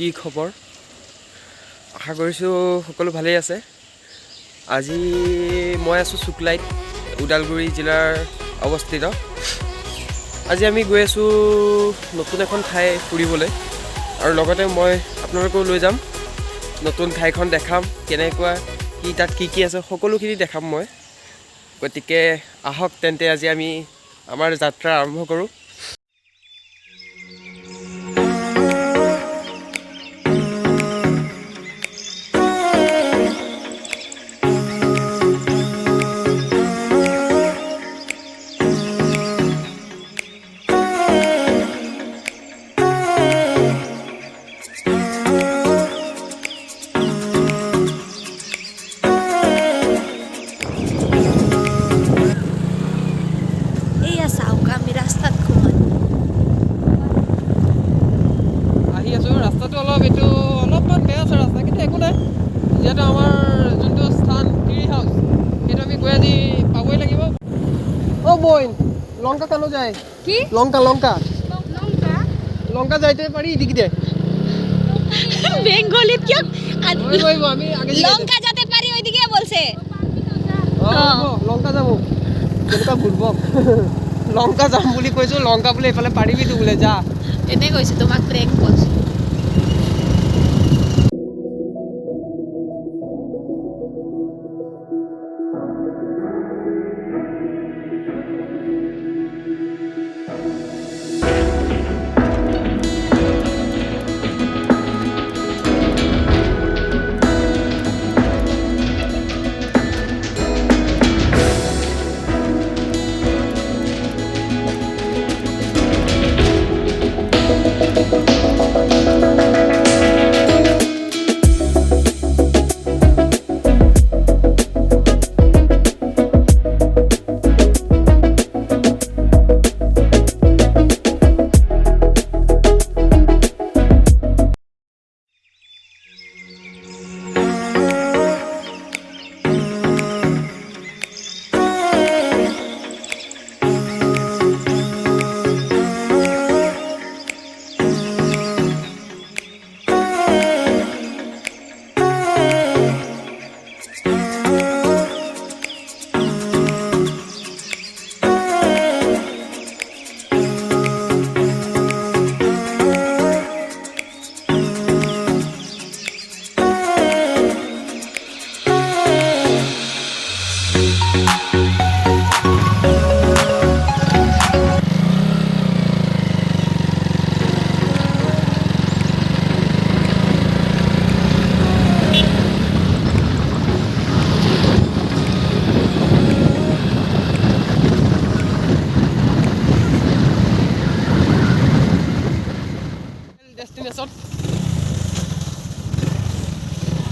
কি খবৰ আশা কৰিছোঁ সকলো ভালেই আছে আজি মই আছোঁ শুক্লাইত ওদালগুৰি জিলাৰ অৱস্থিত আজি আমি গৈ আছোঁ নতুন এখন ঠাই ফুৰিবলৈ আৰু লগতে মই আপোনালোকক লৈ যাম নতুন ঠাইখন দেখাম কেনেকুৱা কি তাত কি আছে সকলোখিনি দেখাম মই গতিকে আহক তেন্তে আজি আমি আমাৰ যাত্ৰা আৰম্ভ কৰোঁ ৰাস্তাটো অলপমান বেয়া আছে ৰাস্তা কিন্তু একো নাই যিহেতু আমাৰ যোনটো স্থান ট্ৰি হাউচ সেইটো আমি গৈ আজি পাবই লাগিব অ' বইন লংকা কানো যায় কি লংকা লংকা লংকা লংকা যাইতে পারি এদিকে বেঙ্গলিত কি আমি আগে লংকা যেতে পারি ওইদিকে বলছে লংকা যাব কেনেকুৱা ঘুৰব লংকা যাম বুলি কৈছো লংকা বুলি এফালে পাৰিবি তো বোলে যা এনে কৈছে তোমাক প্ৰেংক কৰিছে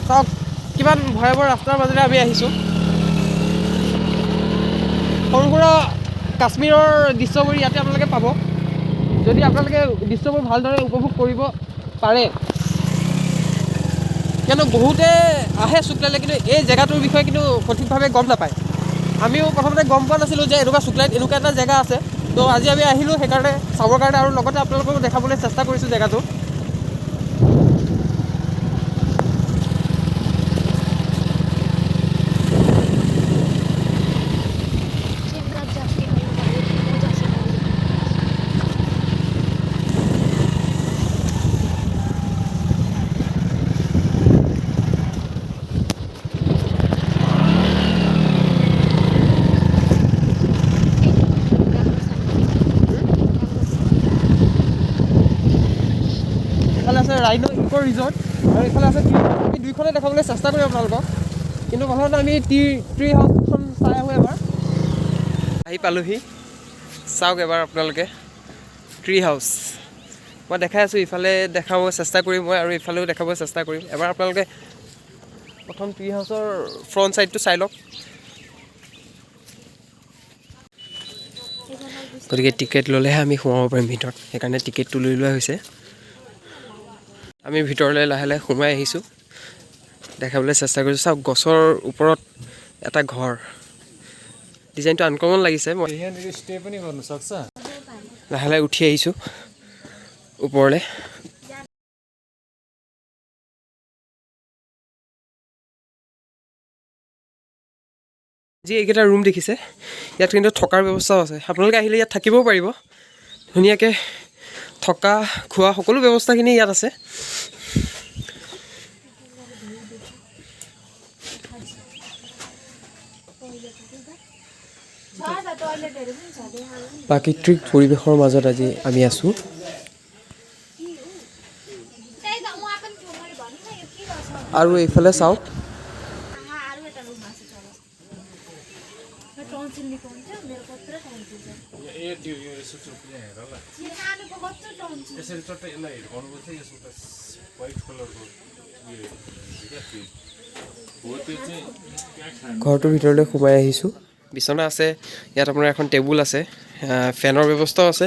চাওক কিমান ভয়াৱহ ৰাস্তাৰ মাজেৰে আমি আহিছোঁ সৰু সুৰা কাশ্মীৰৰ দৃশ্যবোৰ ইয়াতে আপোনালোকে পাব যদি আপোনালোকে দৃশ্যবোৰ ভালদৰে উপভোগ কৰিব পাৰে কিয়নো বহুতে আহে শুক্লাইলৈ কিন্তু এই জেগাটোৰ বিষয়ে কিন্তু সঠিকভাৱে গম নাপায় আমিও প্ৰথমতে গম পোৱা নাছিলোঁ যে এনেকুৱা শুক্লাইত এনেকুৱা এটা জেগা আছে তো আজি আমি আহিলোঁ সেইকাৰণে চাবৰ কাৰণে আৰু লগতে আপোনালোকক দেখাবলৈ চেষ্টা কৰিছোঁ জেগাটো ৰাইনো ইকো ৰিজৰ্ট আৰু এইফালে আছে আমি দুইখনে দেখাবলৈ চেষ্টা কৰিম আপোনালোকক কিন্তু প্ৰথমতে আমি ট্ৰি হাউচখন চাই আহোঁ এবাৰ আহি পালোহি চাওক এবাৰ আপোনালোকে ট্ৰি হাউচ মই দেখাই আছোঁ ইফালে দেখাব চেষ্টা কৰিম মই আৰু ইফালেও দেখাব চেষ্টা কৰিম এবাৰ আপোনালোকে প্ৰথম ট্ৰি হাউচৰ ফ্ৰণ্ট ছাইডটো চাই লওক গতিকে টিকেট ল'লেহে আমি সোমাব পাৰিম ভিতৰত সেইকাৰণে টিকেটটো লৈ লোৱা হৈছে আমি ভিতৰলৈ লাহে লাহে সোমাই আহিছোঁ দেখাবলৈ চেষ্টা কৰিছোঁ চাওক গছৰ ওপৰত এটা ঘৰ ডিজাইনটো আনকমন লাগিছে মই লাহে লাহে উঠি আহিছোঁ ওপৰলৈ যি এইকেইটা ৰুম দেখিছে ইয়াত কিন্তু থকাৰ ব্যৱস্থাও আছে আপোনালোকে আহিলে ইয়াত থাকিবও পাৰিব ধুনীয়াকৈ থকা খোৱা সকলো ব্যৱস্থাখিনি ইয়াত আছে প্ৰাকৃতিক পৰিৱেশৰ মাজত আজি আমি আছোঁ আৰু এইফালে চাওক ঘৰটোৰ ভিতৰলৈ সোমাই আহিছোঁ বিচনা আছে ইয়াত আপোনাৰ এখন টেবুল আছে ফেনৰ ব্যৱস্থাও আছে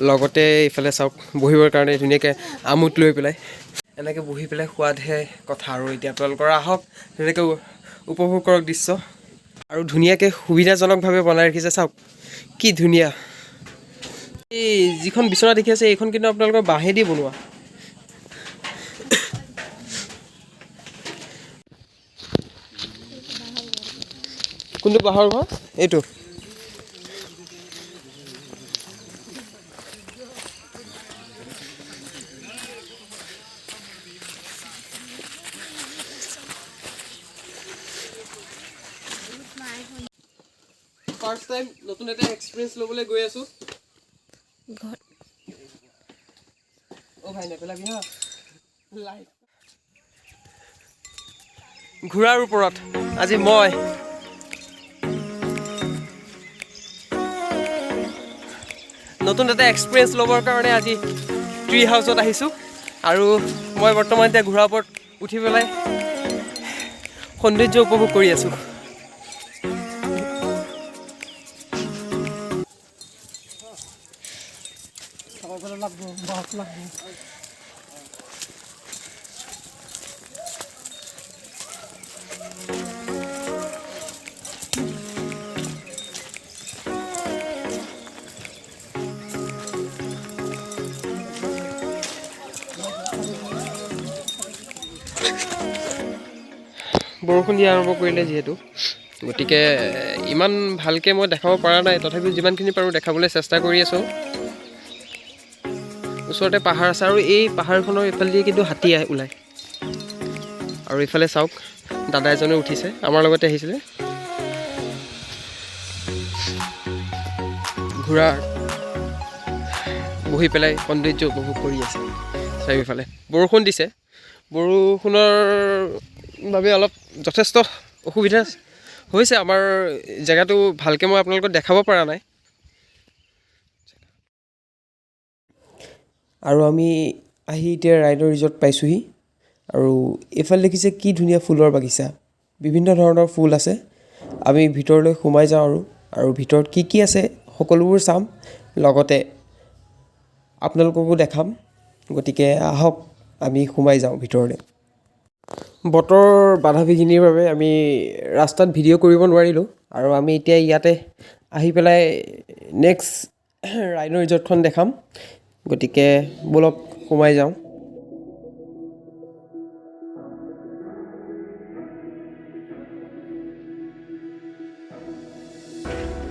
লগতে ইফালে চাওক বহিবৰ কাৰণে ধুনীয়াকৈ আমোদ লৈ পেলাই এনেকৈ বহি পেলাই খোৱাতহে কথা আৰু এতিয়া আপোনালোকৰ আহক ধুনীয়াকৈ উপভোগ কৰক দৃশ্য আৰু ধুনীয়াকৈ সুবিধাজনকভাৱে বনাই ৰাখিছে চাওক কি ধুনীয়া এই যিখন বিচনা দেখি আছে এইখন কিন্তু আপোনালোকৰ বাঁহেদি বনোৱা কোনটো বাঁহৰ ঘৰ এইটো ফাৰ্ষ্ট টাইম নতুন এটা এক্সপিৰিয়েঞ্চ ল'বলৈ গৈ আছোঁ ভাই নেপেলাবি হা লাইভ ঘোঁৰাৰ ওপৰত আজি মই নতুন এটা এক্সপিৰিয়েঞ্চ ল'বৰ কাৰণে আজি ট্ৰি হাউচত আহিছোঁ আৰু মই বৰ্তমান এতিয়া ঘোঁৰাৰ ওপৰত উঠি পেলাই সৌন্দৰ্য উপভোগ কৰি আছোঁ বৰষুণ দিয়া আৰম্ভ কৰিলে যিহেতু গতিকে ইমান ভালকৈ মই দেখাব পৰা নাই তথাপিও যিমানখিনি পাৰোঁ দেখাবলৈ চেষ্টা কৰি আছোঁ ওচৰতে পাহাৰ আছে আৰু এই পাহাৰখনৰ এইফালেদি কিন্তু হাতী ওলায় আৰু এইফালে চাওক দাদা এজনে উঠিছে আমাৰ লগতে আহিছিলে ঘোঁৰা বহি পেলাই সৌন্দৰ্য উপভোগ কৰি আছে চাৰিওফালে বৰষুণ দিছে বৰষুণৰ বাবে অলপ যথেষ্ট অসুবিধা হৈছে আমাৰ জেগাটো ভালকৈ মই আপোনালোকক দেখাব পৰা নাই আৰু আমি আহি এতিয়া ৰাইন' ৰিজৰ্ট পাইছোঁহি আৰু এইফালে দেখিছে কি ধুনীয়া ফুলৰ বাগিচা বিভিন্ন ধৰণৰ ফুল আছে আমি ভিতৰলৈ সোমাই যাওঁ আৰু ভিতৰত কি কি আছে সকলোবোৰ চাম লগতে আপোনালোককো দেখাম গতিকে আহক আমি সোমাই যাওঁ ভিতৰলৈ বতৰ বাধা বিঘিনিৰ বাবে আমি ৰাস্তাত ভিডিঅ' কৰিব নোৱাৰিলোঁ আৰু আমি এতিয়া ইয়াতে আহি পেলাই নেক্সট ৰাইন' ৰিজৰ্টখন দেখাম গতিকে ব'লক সোমাই যাওঁ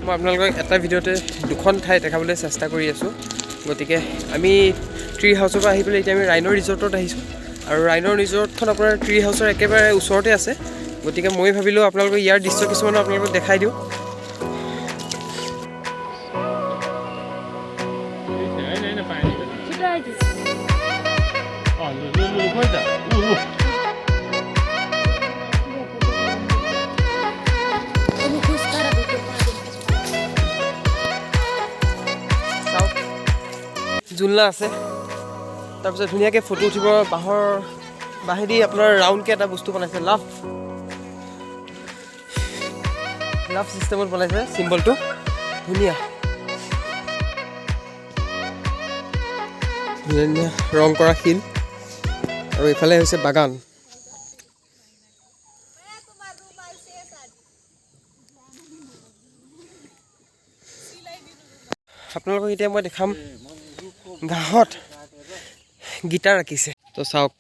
মই আপোনালোকক এটা ভিডিঅ'তে দুখন ঠাই দেখাবলৈ চেষ্টা কৰি আছোঁ গতিকে আমি ট্ৰি হাউচৰ পৰা আহি পেলাই এতিয়া আমি ৰাইন' ৰিজৰ্টত আহিছোঁ আৰু ৰাইন' ৰিজৰ্টখন আপোনাৰ ট্ৰি হাউচৰ একেবাৰে ওচৰতে আছে গতিকে মই ভাবিলোঁ আপোনালোকক ইয়াৰ দৃশ্য কিছুমান আপোনালোকক দেখাই দিওঁ জুলনা আছে তাৰপিছত ধুনীয়াকৈ ফটো উঠিব বাঁহেদি আপোনাৰ ৰাউণ্ডকৈ এটা বস্তু বনাইছে লাভ চিষ্টেমত বনাইছে চিম্বলটো ধুনীয়া ধুনীয়া ৰং কৰা শিল আৰু এইফালে হৈছে বাগান আপোনালোকক এতিয়া মই দেখাম ঘাঁহত গিটাৰ ৰাখিছে তো চাওক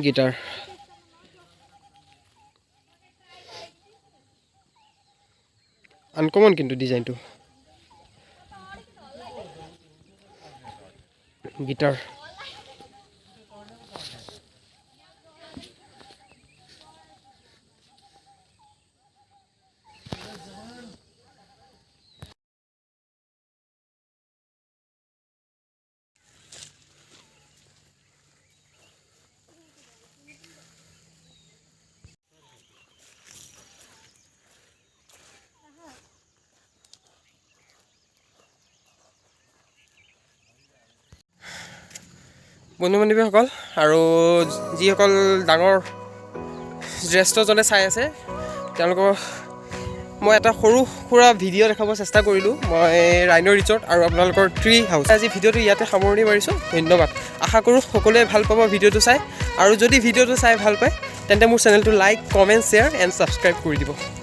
গিটাৰ আনকমন কিন্তু ডিজাইনটো গিটাৰ বন্ধু বান্ধৱীসকল আৰু যিসকল ডাঙৰ জ্যেষ্ঠজনে চাই আছে তেওঁলোকৰ মই এটা সৰু সুৰা ভিডিঅ' দেখাব চেষ্টা কৰিলোঁ মই ৰাইন' ৰিজৰ্ট আৰু আপোনালোকৰ ট্ৰী হাউচ আজি ভিডিঅ'টো ইয়াতে সামৰণি মাৰিছোঁ ধন্যবাদ আশা কৰোঁ সকলোৱে ভাল পাব ভিডিঅ'টো চাই আৰু যদি ভিডিঅ'টো চাই ভাল পায় তেন্তে মোৰ চেনেলটো like comment share and subscribe কৰি দিব